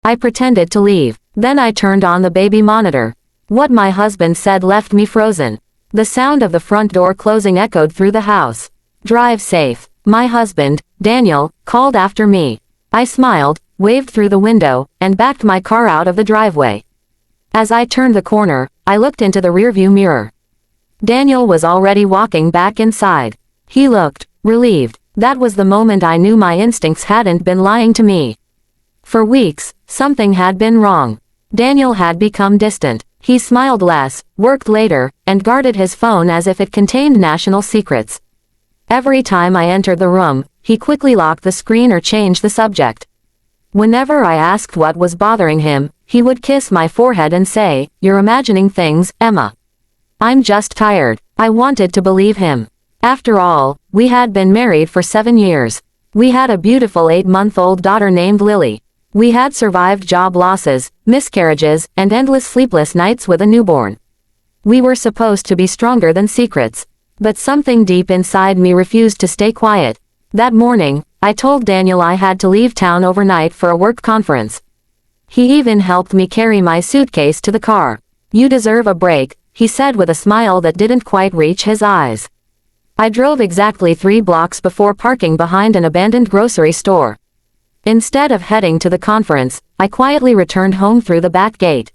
I pretended to leave. Then I turned on the baby monitor. What my husband said left me frozen. The sound of the front door closing echoed through the house. "Drive safe," my husband, Daniel, called after me. I smiled, waved through the window, and backed my car out of the driveway. As I turned the corner, I looked into the rearview mirror. Daniel was already walking back inside. He looked relieved. That was the moment I knew my instincts hadn't been lying to me. For weeks, something had been wrong. Daniel had become distant. He smiled less, worked later, and guarded his phone as if it contained national secrets. Every time I entered the room, he quickly locked the screen or changed the subject. Whenever I asked what was bothering him, he would kiss my forehead and say, "You're imagining things, Emma. I'm just tired." I wanted to believe him. After all, we had been married for 7 years. We had a beautiful 8-month-old daughter named Lily. We had survived job losses, miscarriages, and endless sleepless nights with a newborn. We were supposed to be stronger than secrets. But something deep inside me refused to stay quiet. That morning, I told Daniel I had to leave town overnight for a work conference. He even helped me carry my suitcase to the car. "You deserve a break," he said with a smile that didn't quite reach his eyes. I drove exactly 3 blocks before parking behind an abandoned grocery store. Instead of heading to the conference, I quietly returned home through the back gate.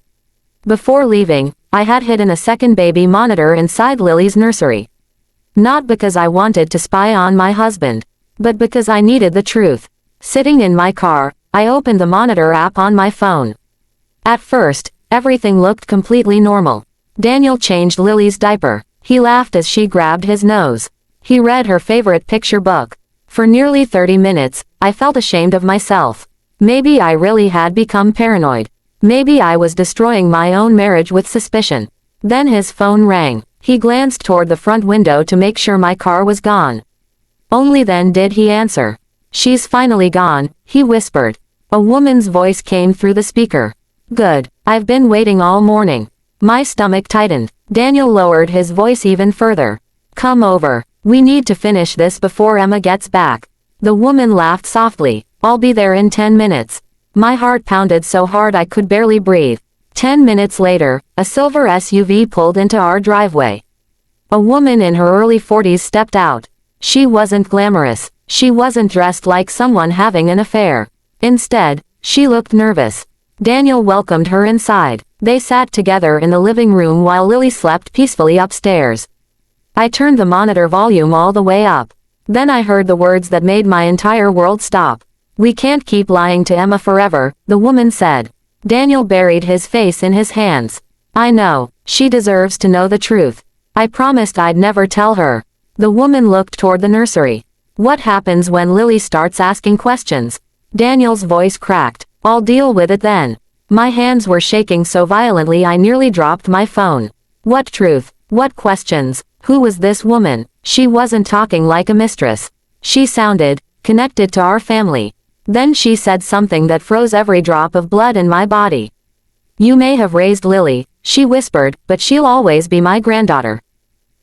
Before leaving, I had hidden a second baby monitor inside Lily's nursery. Not because I wanted to spy on my husband, but because I needed the truth. Sitting in my car, I opened the monitor app on my phone. At first, everything looked completely normal. Daniel changed Lily's diaper. He laughed as she grabbed his nose. He read her favorite picture book. For nearly 30 minutes, I felt ashamed of myself. Maybe I really had become paranoid. Maybe I was destroying my own marriage with suspicion. Then his phone rang. He glanced toward the front window to make sure my car was gone. Only then did he answer. "She's finally gone," he whispered. A woman's voice came through the speaker. "Good. I've been waiting all morning." My stomach tightened. Daniel lowered his voice even further. "Come over. We need to finish this before Emma gets back." The woman laughed softly. "I'll be there in 10 minutes. My heart pounded so hard I could barely breathe. 10 minutes later, a silver SUV pulled into our driveway. A woman in her early 40s stepped out. She wasn't glamorous. She wasn't dressed like someone having an affair. Instead, she looked nervous. Daniel welcomed her inside. They sat together in the living room while Lily slept peacefully upstairs. I turned the monitor volume all the way up. Then I heard the words that made my entire world stop. "We can't keep lying to Emma forever," the woman said. Daniel buried his face in his hands. "I know. She deserves to know the truth. I promised I'd never tell her." The woman looked toward the nursery. "What happens when Lily starts asking questions?" Daniel's voice cracked. "I'll deal with it then." My hands were shaking so violently I nearly dropped my phone. What truth? What questions? Who was this woman? She wasn't talking like a mistress. She sounded connected to our family. Then she said something that froze every drop of blood in my body. "You may have raised Lily," she whispered, "but she'll always be my granddaughter."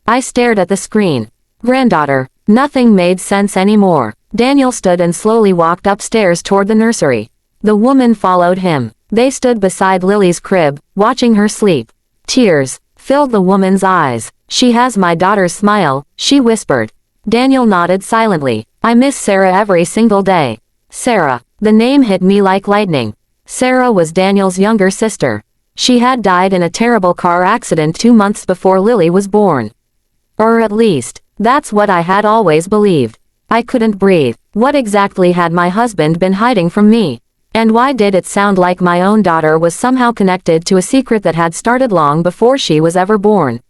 I stared at the screen. Granddaughter. Nothing made sense anymore. Daniel stood and slowly walked upstairs toward the nursery. The woman followed him. They stood beside Lily's crib, watching her sleep. Tears filled the woman's eyes. "She has my daughter's smile," she whispered. Daniel nodded silently. "I miss Sarah every single day." Sarah. The name hit me like lightning. Sarah was Daniel's younger sister. She had died in a terrible car accident 2 months before Lily was born. Or at least, that's what I had always believed. I couldn't breathe. What exactly had my husband been hiding from me? And why did it sound like my own daughter was somehow connected to a secret that had started long before she was ever born?